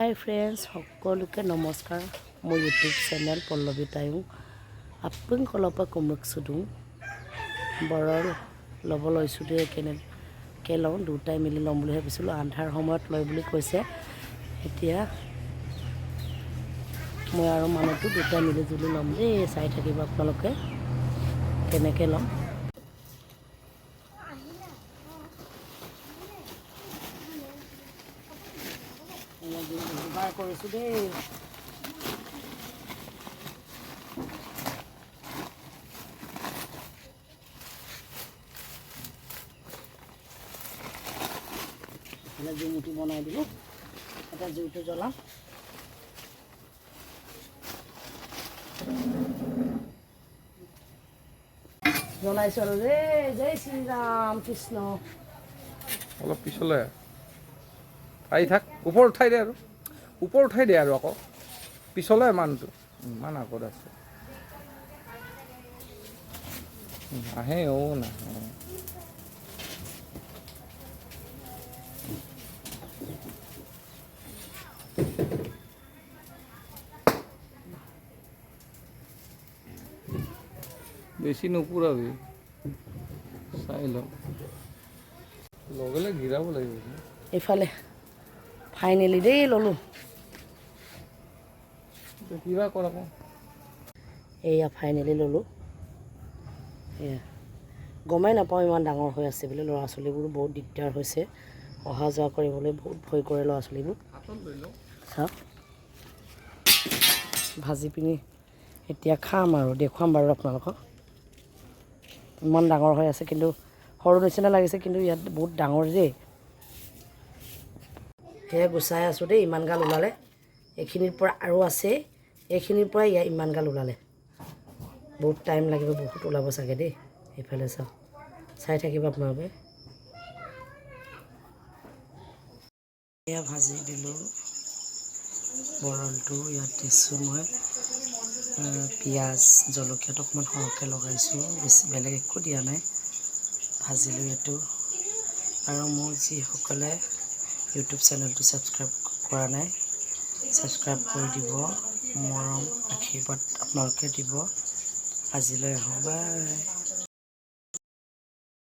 হাই friends সকলোকে নমস্কাৰ মোৰ ইউটিউব চেনেল পল্লৱী টাইম আপোনালোকৰ কমক সুধোঁ বৰৰ ল'ব লৈছোঁ দেই কেনেকৈ লওঁ দুটাই মিলি ল'ম বুলি ভাবিছিলোঁ আন্ধাৰ সময়ত লয় বুলি কৈছে এতিয়া মই আৰু মানুহটো দুটাই মিলি জুলি ল'ম দেই চাই থাকিব আপোনালোকে কেনেকৈ ল'ম যোগাৰ কৰিছোঁ দেই জুইমুঠি বনাই দিলোঁ এটা জুইটো জ্বলাম জ্বলাইছোঁ আৰু ৰে জয় শ্ৰীৰাম কৃষ্ণ অলপ পিছলৈ আহি থাক ওপৰ উঠাই দে আৰু ওপৰ উঠাই দে আৰু আকৌ পিছলৈ মানুহটো ইমান আগত আছে নাহে নাহে বেছি নুপুৰাবি চাই ল লগে লগে গিৰাব লাগিব এইফালে ফাইনেলি দেই ল'লোঁ কিবা কৰ আকৌ এয়া ফাইনেলি ল'লোঁ এয়া গমেই নাপাওঁ ইমান ডাঙৰ হৈ আছে বোলে ল'ৰা ছোৱালীবোৰো বহুত দিগদাৰ হৈছে অহা যোৱা কৰিবলৈ বহুত ভয় কৰে ল'ৰা ছোৱালীবোৰ চাওক ভাজি পিনি এতিয়া খাম আৰু দেখুৱাম বাৰু আপোনালোকক ইমান ডাঙৰ হৈ আছে কিন্তু সৰু নিচিনা লাগিছে কিন্তু ইয়াত বহুত ডাঙৰ দেই সেয়া গুচাই আছোঁ দেই ইমান গাল ওলালে এইখিনিৰ পৰা আৰু আছে এইখিনিৰ পৰা ইয়াৰ ইমান গাল ওলালে বহুত টাইম লাগিব বহুত ওলাব চাগে দেই এইফালে চাওক চাই থাকিব আপোনালোকে এয়া ভাজি দিলোঁ বৰলটো ইয়াত দিছোঁ মই পিঁয়াজ জলকীয়াটো অকণমান সৰহকৈ লগাইছোঁ বেছি বেলেগ একো দিয়া নাই ভাজিলোঁ এইটো আৰু মোৰ যিসকলে ইউটিউব চেনেলটো ছাবস্ক্ৰাইব কৰা নাই ছাবস্ক্ৰাইব কৰি দিব মৰম আশীৰ্বাদ আপোনালোকে দিব আজিলৈ আহোঁ বাই